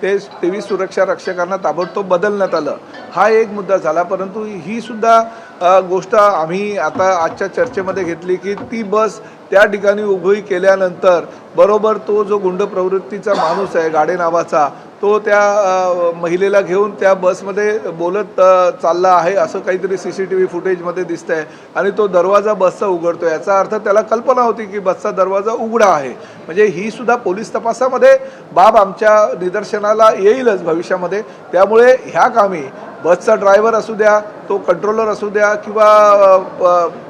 ते 23 सुरक्षा रक्षकांना ताबडतोब बदलण्यात आलं, हा एक मुद्दा झाला. परंतु ही सुद्धा गोष्ट आम्ही आता आजच्या चर्चेमध्ये घेतली की ती बस त्या ठिकाणी उभी केल्यानंतर बरोबर तो जो गुंड प्रवृत्तीचा माणूस आहे गाडे नावाचा, तो त्या महिलेला घेऊन त्या बसमध्ये बोलत चालला आहे असं काहीतरी CCTV फुटेजमध्ये दिसतंय. आणि तो दरवाजा बसचा उघडतो, याचा अर्थ त्याला कल्पना होती की बसचा दरवाजा उघडा आहे. म्हणजे ही सुद्धा पोलीस तपासामध्ये बाब आमच्या निदर्शनाला येईलच भविष्यामध्ये. त्यामुळे ह्या कामी बसचा ड्रायव्हर असू द्या, तो कंट्रोलर असू द्या किंवा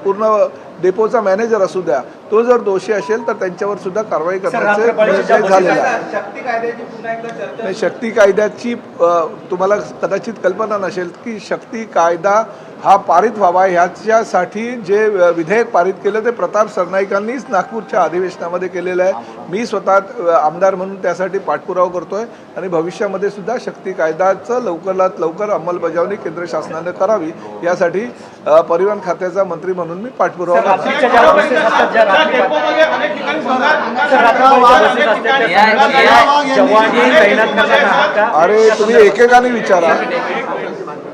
पूर्ण डेपोचा मॅनेजर असू द्या, तो जर दोषी असेल तर त्यांच्यावर सुद्धा कारवाई करण्याचे निर्णय झालेला आहे. शक्ती कायद्याची तुम्हाला कदाचित कल्पना नसेल की शक्ती कायदा हा पारित व्हावा, ह्याच्यासाठी जे विधेयक पारित केलं ते प्रताप सरनाईकांनीच नागपूरच्या अधिवेशनामध्ये केलेलं आहे. मी स्वतः आमदार म्हणून त्यासाठी पाठपुरावा करतोय आणि भविष्यामध्ये सुद्धा शक्ती कायद्याचं लवकरात लवकर अंमलबजावणी केंद्र शासनाने करावी यासाठी परिवहन खात्याचा मंत्री म्हणून मी पाठपुरावा करतो. अरे तुम्ही एकेकाने विचारा.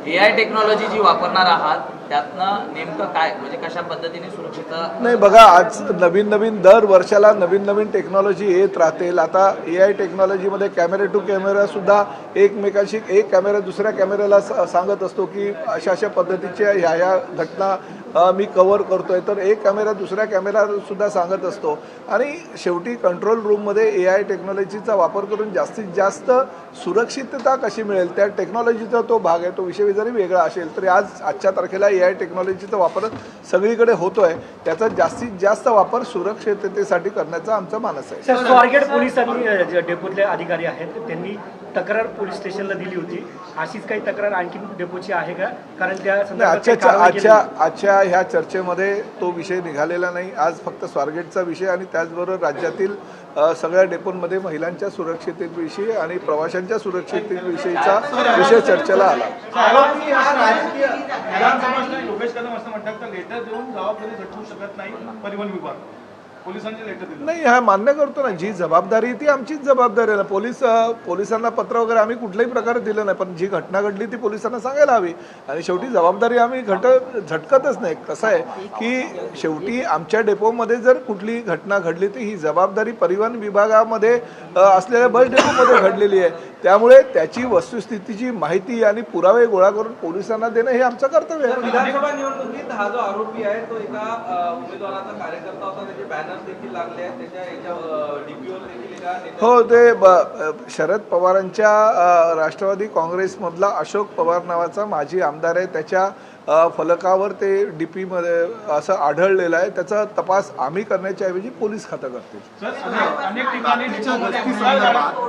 AI टेक्नॉलॉजी जी वापरणार आहात त्यातनं नेमकं काय, म्हणजे कशा पद्धतीने सुरक्षितता? नाही बघा, आज नवीन दर वर्षाला नवीन टेक्नॉलॉजी येत राहतील. आता AI टेक्नॉलॉजीमध्ये कॅमेरा टू कॅमेरा सुद्धा एकमेकांशी, एक कॅमेरा दुसऱ्या कॅमेऱ्याला सांगत असतो की अशा पद्धतीच्या ह्या घटना मी कव्हर करतोय, तर एक कॅमेरा दुसऱ्या कॅमेरा सुद्धा सांगत असतो. आणि शेवटी कंट्रोल रूममध्ये AI टेक्नॉलॉजीचा वापर करून जास्तीत जास्त सुरक्षितता कशी मिळेल त्या टेक्नॉलॉजीचा तो भाग आहे. तो विषय जरी वेगळा असेल तरी आजच्या तारखेला AI टेक्नॉलॉजीचा वापर सगळीकडे होतोय. त्याचा जास्तीत जास्त वापर सुरक्षिततेसाठी करण्याचा आमचा मानस आहे. स्वारगेट पोलिसांनी डेपोतले अधिकारी आहेत त्यांनी तक्रार पोलीस स्टेशनला दिली होती. अशीच काही तक्रार आणखी डेपोची आहे का? कारण त्या आजच्या ह्या चर्चेमध्ये तो विषय निघालेला नाही. आज फक्त स्वारगेटचा विषय आणि त्याचबरोबर राज्यातील सगळ्या डेपोंमध्ये महिलांच्या सुरक्षिततेविषयी आणि प्रवाशांच्या सुरक्षिततेविषयीचा विषय चर्चेला आला. नाही, हा मान्य करतो ना, जी जबाबदारी ती आमचीच जबाबदारी आहे ना. पोलिसांना पत्र वगैरे आम्ही कुठल्याही प्रकारे दिलं नाही, पण जी घटना घडली ती पोलिसांना सांगायला हवी. आणि शेवटी जबाबदारी आम्ही झटकतच नाही. कसं आहे की शेवटी आमच्या डेपोमध्ये जर कुठली घटना घडली तर ही जबाबदारी परिवहन विभागामध्ये असलेल्या बस डेपोमध्ये घडलेली आहे. त्यामुळे त्याची वस्तुस्थितीची माहिती आणि पुरावे गोळा करून पोलिसांना देणं हे आमचं कर्तव्य आहे. विधानसभा निवडणुकीत हा जो आरोपी आहे तो एका उमेदवाराचा कार्यकर्ता होता, त्याचे बॅनर देखील लागले आहेत, त्याच्या DPO देखील हो, ते शरद पवारांच्या राष्ट्रवादी काँग्रेसमधला अशोक पवार नावाचा माजी आमदार आहे. त्याच्या फलकावर ते DP मध्ये असं आढळलेलं आहे. त्याचा तपास आम्ही करण्याच्या ऐवजी पोलीस खातं करतील. अनेक ठिकाणी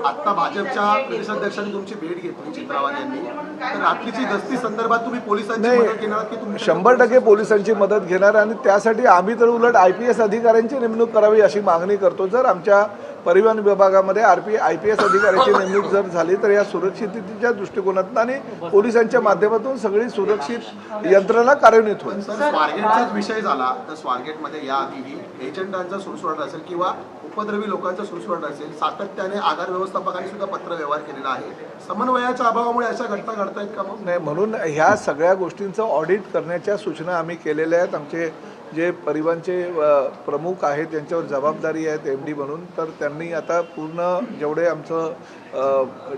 आता भाजपच्या प्रदेशाध्यक्षांनी तुमची भेट घेतली चित्रावाल यांनी, तर रात्रीची गस्ती संदर्भात तुम्ही पोलिसांची मदत घेणार की तुम्ही? 100% पोलिसांची मदत घेणार आणि त्यासाठी आम्ही तर उलट IPS अधिकाऱ्यांची नेमणूक करावी अशी मागणी करतो. जर आमच्या परिवहन विभागामध्ये IPS अधिकाऱ्याची नेमणूक जर झाली तर या सुरक्षिततेच्या दृष्टिकोनातून आणि पोलिसांच्या माध्यमातून सगळी सुरक्षित यंत्रणा कार्यान्वित होईल. स्वारगेटचाच विषय झाला तर स्वारगेटमध्ये याआधीही एजंटांचा सुळसुळाट असेल किंवा उपद्रवी लोकांचा सुळसुळाट असेल, सातत्याने आगार व्यवस्थापकांनी सुद्धा पत्र व्यवहार केलेला आहे. समन्वयाच्या अभावामुळे अशा घटना घडतायत का? मग नाही, म्हणून ह्या सगळ्या गोष्टींचं ऑडिट करण्याच्या सूचना आम्ही केलेल्या आहेत. आमचे जे परिवहनचे प्रमुख आहेत त्यांच्यावर जबाबदारी आहेत MD म्हणून, तर त्यांनी आता पूर्ण जेवढे आमचं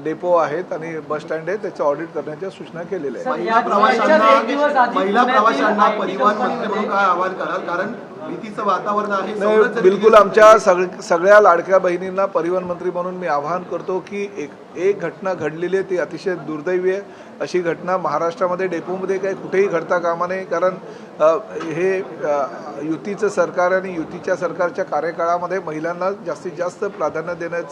डेपो आहेत आणि बस स्टँड आहे त्याचं ऑडिट करण्याच्या सूचना केलेल्या आहेत. महिला प्रवाशांना परिवहन मंत्री म्हणून काय आवाहन कराल? कारण भीतीचं वातावरण आहे. नाही, बिलकुल आमच्या सगळ्या लाडक्या बहिणींना परिवहन मंत्री म्हणून मी आवाहन करतो की एक घटना घडलेली आहे ती अतिशय दुर्दैवी आहे. अशी घटना महाराष्ट्रामध्ये डेपोमध्ये काही कुठेही घडता कामा नये. कारण हे युतीचं सरकार आणि युतीच्या सरकारच्या कार्यकाळामध्ये महिलांना जास्तीत जास्त प्राधान्य देण्याचा